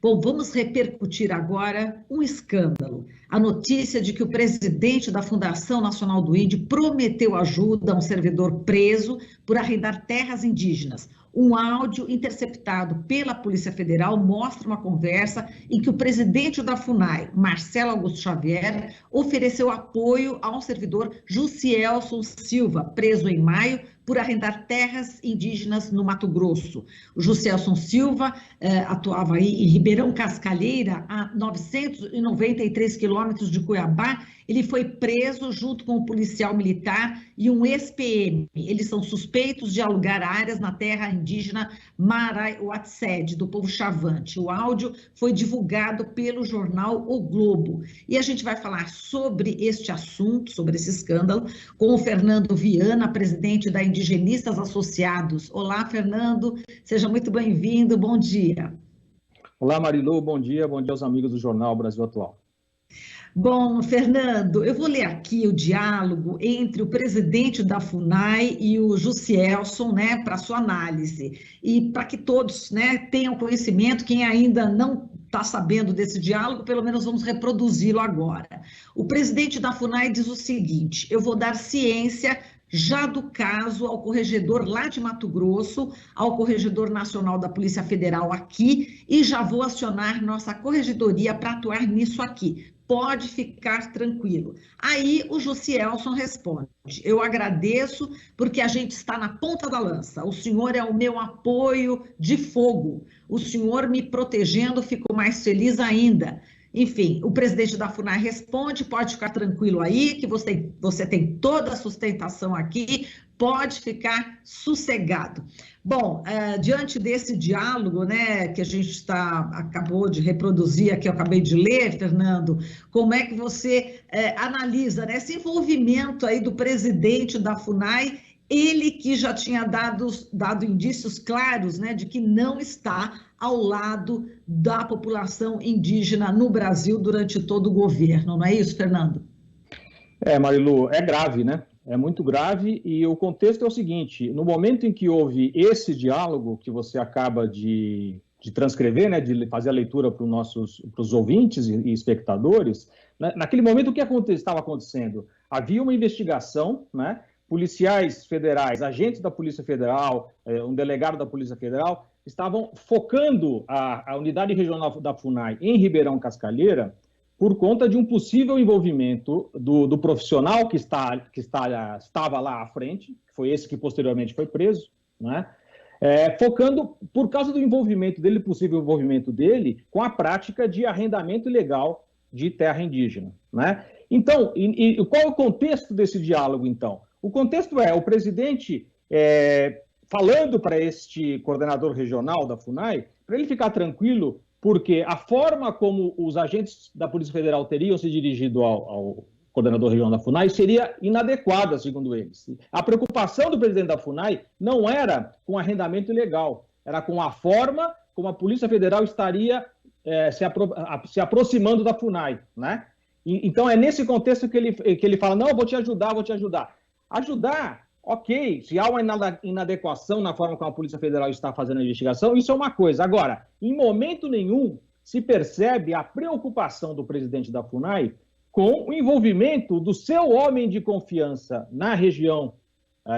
Bom, vamos repercutir agora um escândalo. A notícia de que o presidente da Fundação Nacional do Índio prometeu ajuda a um servidor preso por arrendar terras indígenas. Um áudio interceptado pela Polícia Federal mostra uma conversa em que o presidente da FUNAI, Marcelo Augusto Xavier, ofereceu apoio a um servidor, Jussielson Silva, preso em maio por arrendar terras indígenas no Mato Grosso. O Jussielson Silva atuava aí em Ribeirão Cascalheira, a 993 quilômetros de Cuiabá. Ele foi preso junto com um policial militar e um ex-PM. Eles são suspeitos de alugar áreas na terra indígena Marai-Uatsed, do povo Chavante. O áudio foi divulgado pelo jornal O Globo. E a gente vai falar sobre este assunto, sobre esse escândalo, com o Fernando Viana, presidente da Indigenistas Associados. Olá, Fernando, seja muito bem-vindo, bom dia. Olá, Marilu, bom dia aos amigos do Jornal Brasil Atual. Bom, Fernando, eu vou ler aqui o diálogo entre o presidente da FUNAI e o Jussielson, né, para sua análise. E para que todos, né, tenham conhecimento, quem ainda não está sabendo desse diálogo, pelo menos vamos reproduzi-lo agora. O presidente da FUNAI diz o seguinte: eu vou dar ciência já do caso ao corregedor lá de Mato Grosso, ao corregedor nacional da Polícia Federal aqui, e já vou acionar nossa corregedoria para atuar nisso aqui. Pode ficar tranquilo. Aí o Jussielson responde: eu agradeço porque a gente está na ponta da lança. O senhor é o meu apoio de fogo. O senhor me protegendo, fico mais feliz ainda. Enfim, o presidente da FUNAI responde: pode ficar tranquilo aí, que você tem toda a sustentação aqui, pode ficar sossegado. Bom, diante desse diálogo, né, que a gente acabou de reproduzir aqui, eu acabei de ler, Fernando, como é que você analisa, né, esse envolvimento aí do presidente da FUNAI, ele que já tinha dado indícios claros, né, de que não está ao lado da população indígena no Brasil durante todo o governo, não é isso, Fernando? Marilu, é grave, né? É muito grave, e o contexto é o seguinte: no momento em que houve esse diálogo que você acaba de transcrever, né, de fazer a leitura para os ouvintes e espectadores, né, naquele momento o que estava acontecendo? Havia uma investigação, né? Policiais federais, agentes da Polícia Federal, um delegado da Polícia Federal, estavam focando a unidade regional da FUNAI em Ribeirão Cascalheira por conta de um possível envolvimento do profissional que estava lá à frente, que foi esse que posteriormente foi preso, né? Focando por causa do envolvimento dele, possível envolvimento dele, com a prática de arrendamento ilegal de terra indígena, né? Então, qual é o contexto desse diálogo, então? O contexto é o presidente falando para este coordenador regional da FUNAI, para ele ficar tranquilo, porque a forma como os agentes da Polícia Federal teriam se dirigido ao coordenador regional da FUNAI seria inadequada, segundo eles. A preocupação do presidente da FUNAI não era com arrendamento ilegal, era com a forma como a Polícia Federal estaria se aproximando da FUNAI, né? Então é nesse contexto que ele fala: não, vou te ajudar. Ajudar, ok, se há uma inadequação na forma como a Polícia Federal está fazendo a investigação, isso é uma coisa. Agora, em momento nenhum se percebe a preocupação do presidente da FUNAI com o envolvimento do seu homem de confiança na região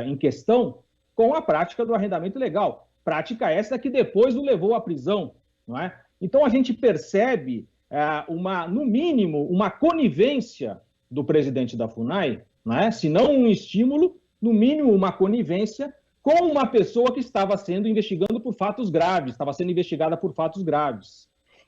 em questão com a prática do arrendamento ilegal. Prática essa que depois o levou à prisão, não é? Então a gente percebe, no mínimo, uma conivência do presidente da FUNAI, não é? Se não um estímulo, no mínimo uma conivência com uma pessoa que estava sendo investigada por fatos graves.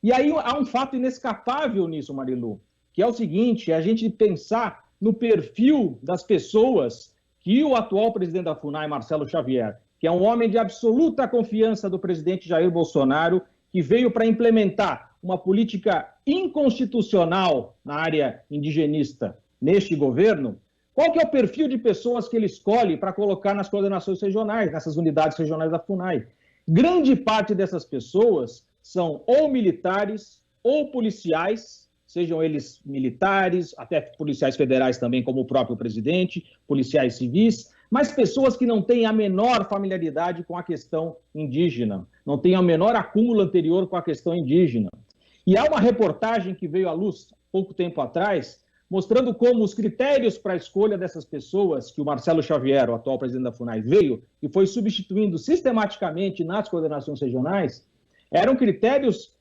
E aí há um fato inescapável nisso, Marilu, que é o seguinte: é a gente pensar no perfil das pessoas que o atual presidente da FUNAI, Marcelo Xavier, que é um homem de absoluta confiança do presidente Jair Bolsonaro, que veio para implementar uma política inconstitucional na área indigenista neste governo. Qual que é o perfil de pessoas que ele escolhe para colocar nas coordenações regionais, nessas unidades regionais da FUNAI? Grande parte dessas pessoas são ou militares ou policiais, sejam eles militares, até policiais federais também, como o próprio presidente, policiais civis, mas pessoas que não têm a menor familiaridade com a questão indígena, não têm o menor acúmulo anterior com a questão indígena. E há uma reportagem que veio à luz pouco tempo atrás, mostrando como os critérios para a escolha dessas pessoas, que o Marcelo Xavier, o atual presidente da FUNAI, veio e foi substituindo sistematicamente nas coordenações regionais, eram critérios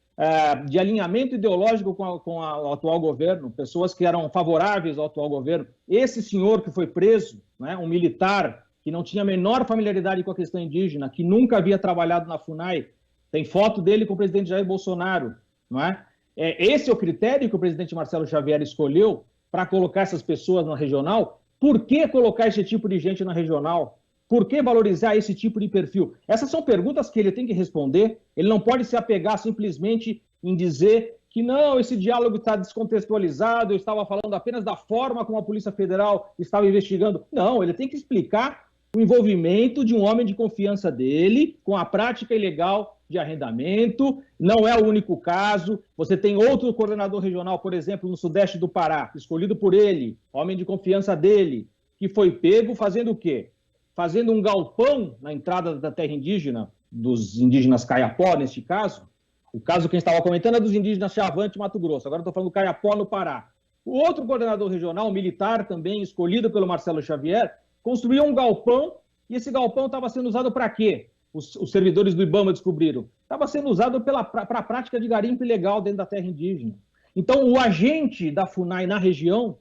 de alinhamento ideológico com o atual governo, pessoas que eram favoráveis ao atual governo. Esse senhor que foi preso, né, um militar que não tinha a menor familiaridade com a questão indígena, que nunca havia trabalhado na FUNAI, tem foto dele com o presidente Jair Bolsonaro, não é? Esse é o critério que o presidente Marcelo Xavier escolheu para colocar essas pessoas na regional. Por que colocar esse tipo de gente na regional? Por que valorizar esse tipo de perfil? Essas são perguntas que ele tem que responder. Ele não pode se apegar simplesmente em dizer que não, esse diálogo está descontextualizado, eu estava falando apenas da forma como a Polícia Federal estava investigando. Não, ele tem que explicar o envolvimento de um homem de confiança dele com a prática ilegal de arrendamento. Não é o único caso. Você tem outro coordenador regional, por exemplo, no sudeste do Pará, escolhido por ele, homem de confiança dele, que foi pego fazendo o quê? Fazendo um galpão na entrada da terra indígena, dos indígenas Caiapó, neste caso. O caso que a gente estava comentando é dos indígenas Chavante, Mato Grosso. Agora estou falando do Caiapó, no Pará. O outro coordenador regional, militar também, escolhido pelo Marcelo Xavier, construiu um galpão, e esse galpão estava sendo usado para quê? Os servidores do IBAMA descobriram. Estava sendo usado para a prática de garimpo ilegal dentro da terra indígena. Então, o agente da FUNAI na região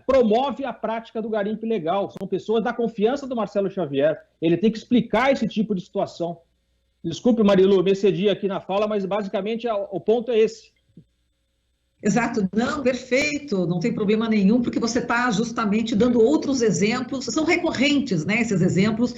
promove a prática do garimpo ilegal. São pessoas da confiança do Marcelo Xavier. Ele tem que explicar esse tipo de situação. Desculpe, Marilu, me excedi aqui na fala, mas basicamente o ponto é esse. Exato, não, perfeito, não tem problema nenhum, porque você está justamente dando outros exemplos, são recorrentes, né, esses exemplos,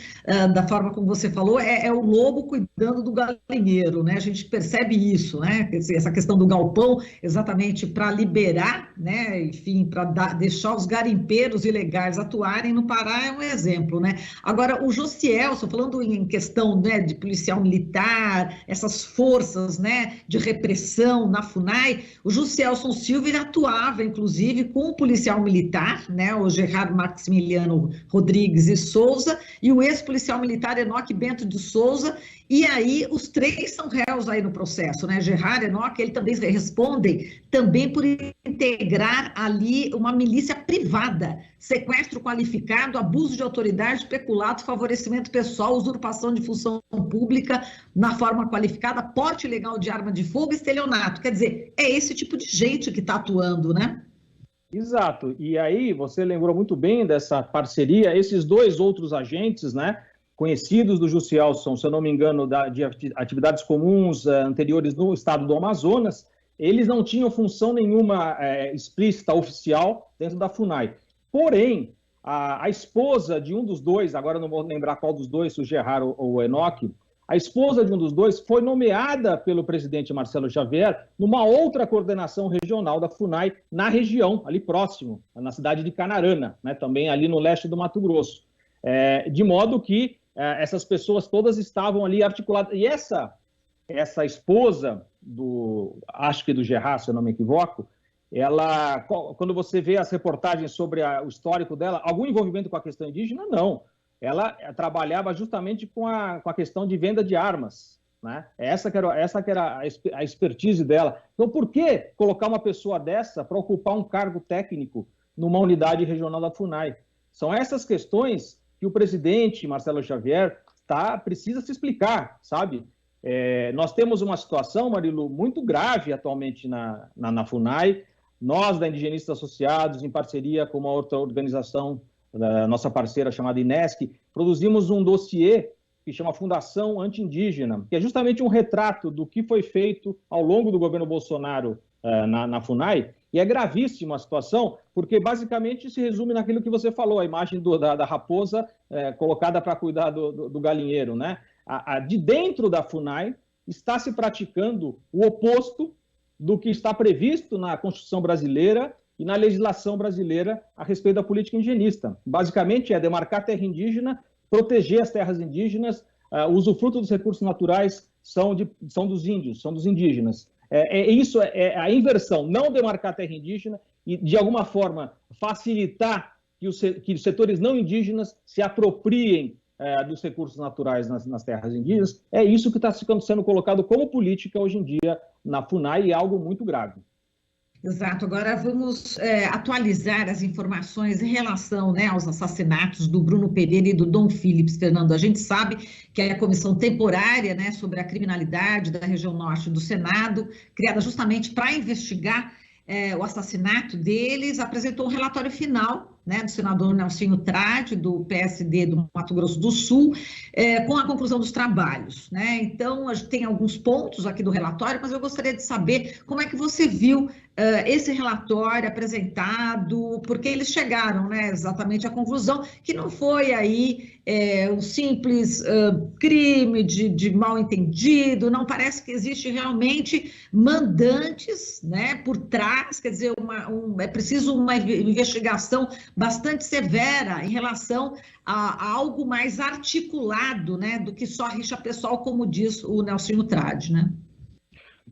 da forma como você falou, é o lobo cuidando do galinheiro, né, a gente percebe isso, né, essa questão do galpão, exatamente para liberar, né, enfim, para deixar os garimpeiros ilegais atuarem no Pará é um exemplo, né. Agora, o Josielson, falando em questão, né, de policial militar, essas forças, né, de repressão na FUNAI, o Josielson Silva ele atuava, inclusive, com o policial militar, né, o Gerardo Maximiliano Rodrigues e Souza, e o ex-policial militar Enoque Bento de Souza, e aí os três são réus aí no processo, né, Gerardo e Enoque, ele também respondem também por integrar ali uma milícia privada, sequestro qualificado, abuso de autoridade, peculato, favorecimento pessoal, usurpação de função pública na forma qualificada, porte ilegal de arma de fogo e estelionato. Quer dizer, é esse tipo de gente que está atuando, né? Exato. E aí você lembrou muito bem dessa parceria. Esses dois outros agentes, né, conhecidos do Josielson, se eu não me engano, de atividades comuns anteriores no estado do Amazonas, eles não tinham função nenhuma explícita, oficial, dentro da FUNAI. Porém, a esposa de um dos dois, agora não vou lembrar qual dos dois, se o Gerardo ou o Enoque, a esposa de um dos dois foi nomeada pelo presidente Marcelo Xavier numa outra coordenação regional da FUNAI na região, ali próximo, na cidade de Canarana, né, também ali no leste do Mato Grosso. De modo que essas pessoas todas estavam ali articuladas. E essa esposa, acho que do Gerard, se eu não me equivoco, ela, quando você vê as reportagens sobre o histórico dela, algum envolvimento com a questão indígena? Não. Ela trabalhava justamente com a questão de venda de armas, né? Essa que era a expertise dela. Então, por que colocar uma pessoa dessa para ocupar um cargo técnico numa unidade regional da FUNAI? São essas questões que o presidente Marcelo Xavier precisa se explicar, sabe? Nós temos uma situação, Marilu, muito grave atualmente na FUNAI. Nós, da Indigenistas Associados, em parceria com uma outra organização, da nossa parceira chamada INESC, produzimos um dossiê que chama Fundação Anti-Indígena, que é justamente um retrato do que foi feito ao longo do governo Bolsonaro na FUNAI, e é gravíssima a situação, porque basicamente se resume naquilo que você falou, a imagem da raposa colocada para cuidar do galinheiro, né? De dentro da FUNAI está se praticando o oposto do que está previsto na Constituição brasileira e na legislação brasileira a respeito da política indigenista. Basicamente é demarcar terra indígena, proteger as terras indígenas, o usufruto dos recursos naturais são dos índios, são dos indígenas. Isso é a inversão, não demarcar terra indígena e, de alguma forma, facilitar que os setores não indígenas se apropriem dos recursos naturais nas terras indígenas. É isso que está sendo colocado como política hoje em dia na FUNAI, e é algo muito grave. Exato. Agora vamos atualizar as informações em relação, né, aos assassinatos do Bruno Pereira e do Dom Phillips, Fernando. A gente sabe que a comissão temporária, né, sobre a criminalidade da região norte do Senado, criada justamente para investigar o assassinato deles, apresentou um relatório final, né, do senador Nelsinho Trade, do PSD do Mato Grosso do Sul, com a conclusão dos trabalhos, né? Então, a gente tem alguns pontos aqui do relatório, mas eu gostaria de saber como é que você viu esse relatório apresentado, porque eles chegaram, né, exatamente à conclusão que não foi aí um simples crime de mal-entendido, não parece que existe realmente mandantes, né, por trás, quer dizer, é preciso uma investigação bastante severa em relação a algo mais articulado, né, do que só rixa pessoal, como diz o Nelsinho Trade, né?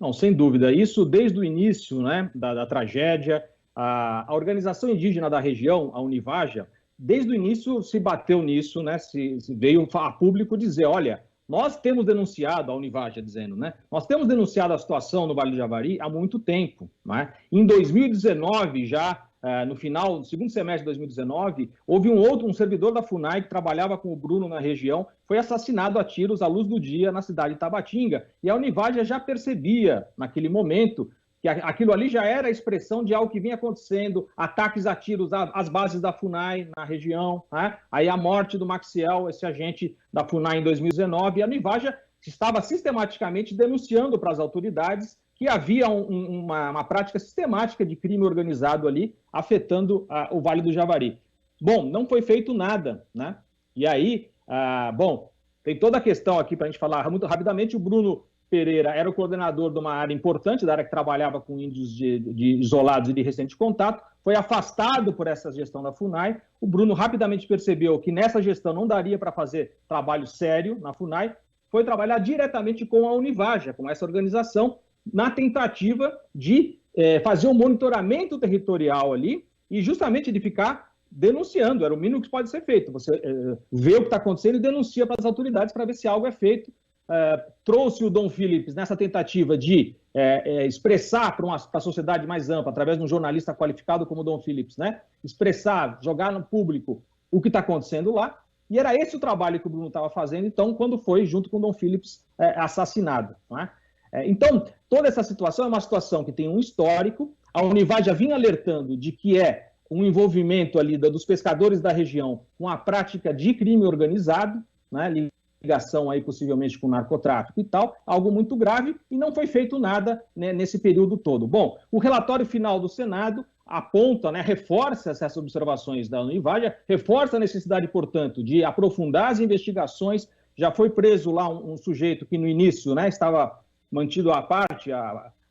Não, sem dúvida. Isso desde o início, né, da tragédia. A organização indígena da região, a Univaja, desde o início se bateu nisso, né, se veio a público dizer, olha, nós temos denunciado, a Univaja dizendo, né, nós temos denunciado a situação no Vale do Javari há muito tempo, né? Em 2019, já no final do segundo semestre de 2019, houve um servidor da FUNAI que trabalhava com o Bruno na região, foi assassinado a tiros à luz do dia na cidade de Tabatinga. E a Univaja já percebia, naquele momento, que aquilo ali já era a expressão de algo que vinha acontecendo, ataques a tiros às bases da FUNAI na região, né? Aí a morte do Maxiel, esse agente da FUNAI em 2019, e a Univaja estava sistematicamente denunciando para as autoridades que havia uma prática sistemática de crime organizado ali, afetando o Vale do Javari. Bom, não foi feito nada, né? E aí, bom, tem toda a questão aqui para a gente falar muito rapidamente. O Bruno Pereira era o coordenador de uma área importante, da área que trabalhava com índios de isolados e de recente contato, foi afastado por essa gestão da FUNAI. O Bruno rapidamente percebeu que nessa gestão não daria para fazer trabalho sério na FUNAI, foi trabalhar diretamente com a Univaja, com essa organização, na tentativa de fazer um monitoramento territorial ali e justamente de ficar denunciando. Era o mínimo que pode ser feito. Você vê o que está acontecendo e denuncia para as autoridades para ver se algo é feito. Trouxe o Dom Phillips nessa tentativa de expressar para a sociedade mais ampla, através de um jornalista qualificado como o Dom Phillips, né? Expressar, jogar no público o que está acontecendo lá. E era esse o trabalho que o Bruno estava fazendo, então, quando foi junto com o Dom Phillips assassinado, não é? Então, toda essa situação é uma situação que tem um histórico. A Univaja vinha alertando de que é um envolvimento ali dos pescadores da região com a prática de crime organizado, né, ligação aí possivelmente com narcotráfico e tal, algo muito grave, e não foi feito nada, né, nesse período todo. Bom, o relatório final do Senado aponta, né, reforça essas observações da Univaja, reforça a necessidade, portanto, de aprofundar as investigações. Já foi preso lá um sujeito que no início, né, estava mantido à parte.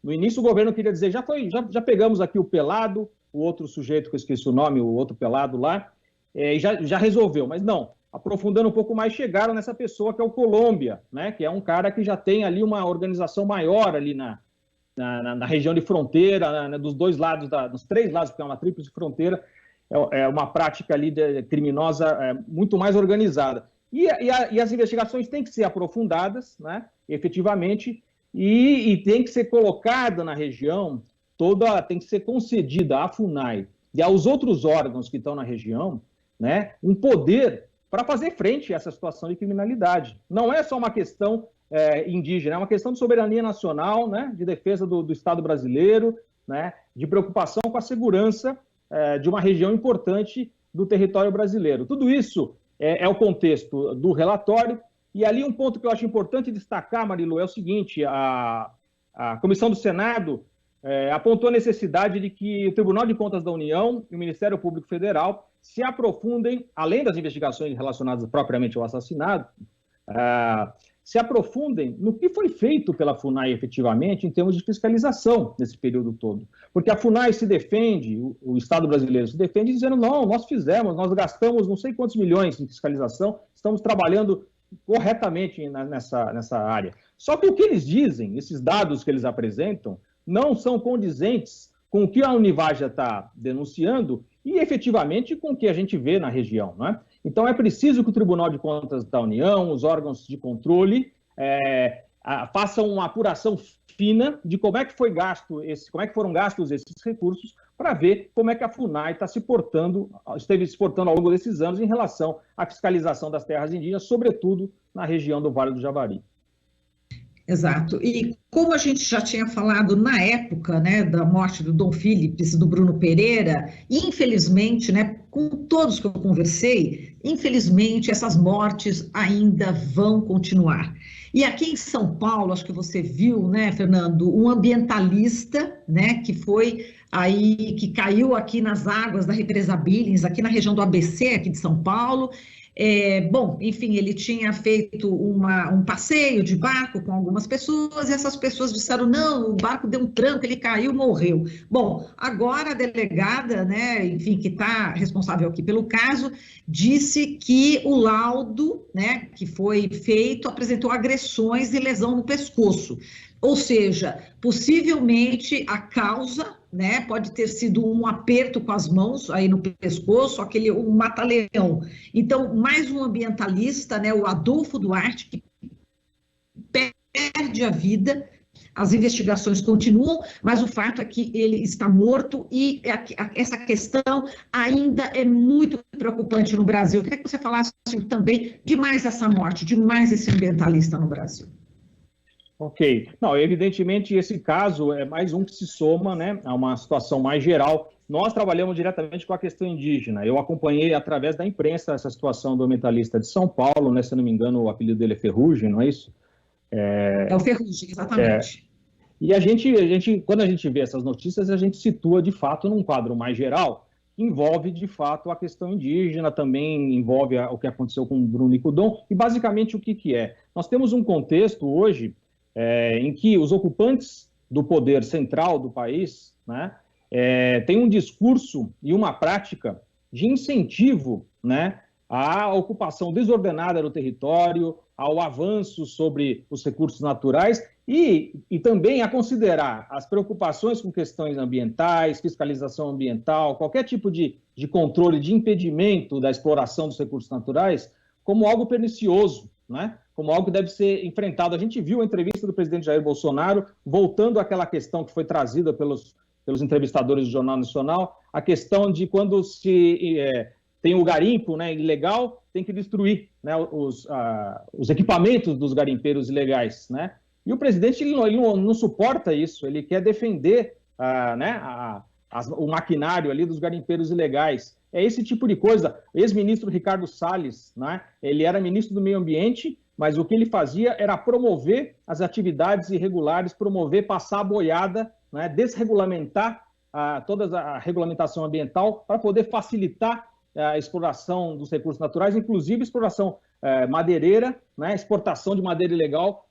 No início o governo queria dizer, já pegamos aqui o Pelado, o outro sujeito que eu esqueci o nome, o outro Pelado lá, e já resolveu, mas não. Aprofundando um pouco mais, chegaram nessa pessoa que é o Colômbia, né, que é um cara que já tem ali uma organização maior ali na região de fronteira, né, dos dois lados, dos três lados, porque é uma tríplice fronteira, é uma prática ali criminosa muito mais organizada. E as investigações têm que ser aprofundadas, né, efetivamente, e tem que ser colocada na região, tem que ser concedida à FUNAI e aos outros órgãos que estão na região, né, um poder para fazer frente a essa situação de criminalidade. Não é só uma questão indígena, é uma questão de soberania nacional, né, de defesa do Estado brasileiro, né, de preocupação com a segurança de uma região importante do território brasileiro. Tudo isso é o contexto do relatório. E ali um ponto que eu acho importante destacar, Marilu, é o seguinte: a Comissão do Senado apontou a necessidade de que o Tribunal de Contas da União e o Ministério Público Federal se aprofundem, além das investigações relacionadas propriamente ao assassinato, se aprofundem no que foi feito pela FUNAI efetivamente em termos de fiscalização nesse período todo. Porque a FUNAI se defende, o Estado brasileiro se defende dizendo, não, nós fizemos, nós gastamos não sei quantos milhões em fiscalização, estamos trabalhando corretamente nessa área. Só que o que eles dizem, esses dados que eles apresentam, não são condizentes com o que a Univaja está denunciando e, efetivamente, com o que a gente vê na região, não é? Então, é preciso que o Tribunal de Contas da União, os órgãos de controle, façam uma apuração fina de como é que foram gastos esses recursos, para ver como é que a FUNAI esteve se portando ao longo desses anos em relação à fiscalização das terras indígenas, sobretudo na região do Vale do Javari. Exato. E como a gente já tinha falado na época, né, da morte do Dom Philips, do Bruno Pereira, infelizmente, né, com todos que eu conversei, infelizmente essas mortes ainda vão continuar. E aqui em São Paulo, acho que você viu, né, Fernando, um ambientalista, né, que caiu aqui nas águas da represa Billings, aqui na região do ABC, aqui de São Paulo. Bom, enfim, ele tinha feito um passeio de barco com algumas pessoas e essas pessoas disseram, não, o barco deu um tranco, ele caiu, morreu. Bom, agora a delegada, né, enfim, que está responsável aqui pelo caso, disse que o laudo, né, que foi feito apresentou agressões e lesão no pescoço. Ou seja, possivelmente a causa, né, pode ter sido um aperto com as mãos aí no pescoço, um mata-leão. Então, mais um ambientalista, né, o Adolfo Duarte, que perde a vida. As investigações continuam, mas o fato é que ele está morto e essa questão ainda é muito preocupante no Brasil. Eu queria que você falasse também de mais essa morte, de mais esse ambientalista no Brasil. Ok. Não, evidentemente esse caso é mais um que se soma, né, a uma situação mais geral. Nós trabalhamos diretamente com a questão indígena. Eu acompanhei através da imprensa essa situação do ambientalista de São Paulo, né, se não me engano o apelido dele é Ferrugem, não é isso? É o Ferrugem, exatamente. E quando a gente vê essas notícias, a gente situa de fato num quadro mais geral, que envolve de fato a questão indígena, também envolve o que aconteceu com o Bruno Nicodon, e basicamente o que é? Nós temos um contexto hoje em que os ocupantes do poder central do país, né, têm um discurso e uma prática de incentivo, né, à ocupação desordenada do território, ao avanço sobre os recursos naturais e também a considerar as preocupações com questões ambientais, fiscalização ambiental, qualquer tipo de controle, de impedimento da exploração dos recursos naturais como algo pernicioso, né? Como algo que deve ser enfrentado. A gente viu a entrevista do presidente Jair Bolsonaro, voltando àquela questão que foi trazida pelos entrevistadores do Jornal Nacional, a questão de quando se tem o garimpo, né, ilegal, tem que destruir, né, os equipamentos dos garimpeiros ilegais, né? E o presidente ele não suporta isso, ele quer defender o maquinário ali dos garimpeiros ilegais. É esse tipo de coisa. O ex-ministro Ricardo Salles, né, ele era ministro do Meio Ambiente, mas o que ele fazia era promover as atividades irregulares, passar a boiada, né, desregulamentar toda a regulamentação ambiental para poder facilitar a exploração dos recursos naturais, inclusive exploração madeireira, né, exportação de madeira ilegal,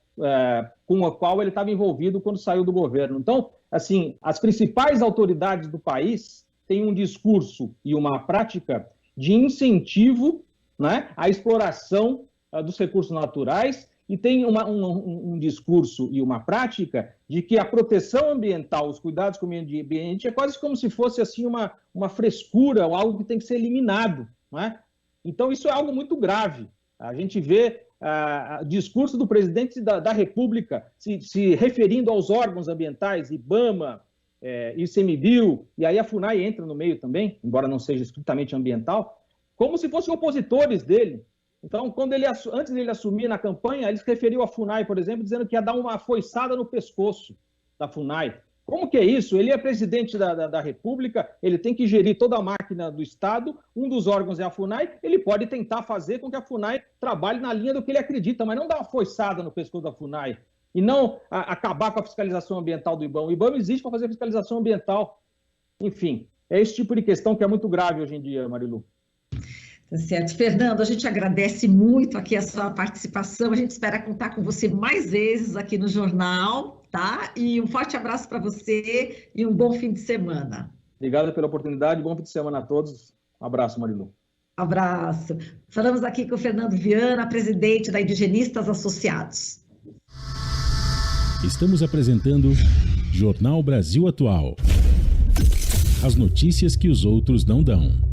com a qual ele estava envolvido quando saiu do governo. Então, assim, as principais autoridades do país têm um discurso e uma prática de incentivo, né, à exploração dos recursos naturais e tem um discurso e uma prática de que a proteção ambiental, os cuidados com o meio ambiente é quase como se fosse assim uma frescura ou algo que tem que ser eliminado, não é? Então isso é algo muito grave. A gente vê o discurso do presidente da República se referindo aos órgãos ambientais, IBAMA, ICMBio, e aí a FUNAI entra no meio também, embora não seja estritamente ambiental, como se fossem opositores dele. Então, antes dele assumir na campanha, ele se referiu à FUNAI, por exemplo, dizendo que ia dar uma foiçada no pescoço da FUNAI. Como que é isso? Ele é presidente da República, ele tem que gerir toda a máquina do Estado, um dos órgãos é a FUNAI, ele pode tentar fazer com que a FUNAI trabalhe na linha do que ele acredita, mas não dar uma foiçada no pescoço da FUNAI e não acabar com a fiscalização ambiental do IBAMA. O IBAMA existe para fazer fiscalização ambiental. Enfim, é esse tipo de questão que é muito grave hoje em dia, Marilu. Tá certo. Fernando, a gente agradece muito aqui a sua participação, a gente espera contar com você mais vezes aqui no jornal, tá? E um forte abraço para você e um bom fim de semana. Obrigado pela oportunidade, bom fim de semana a todos. Um abraço, Marilu. Abraço. Falamos aqui com o Fernando Viana, presidente da Indigenistas Associados. Estamos apresentando Jornal Brasil Atual. as notícias que os outros não dão.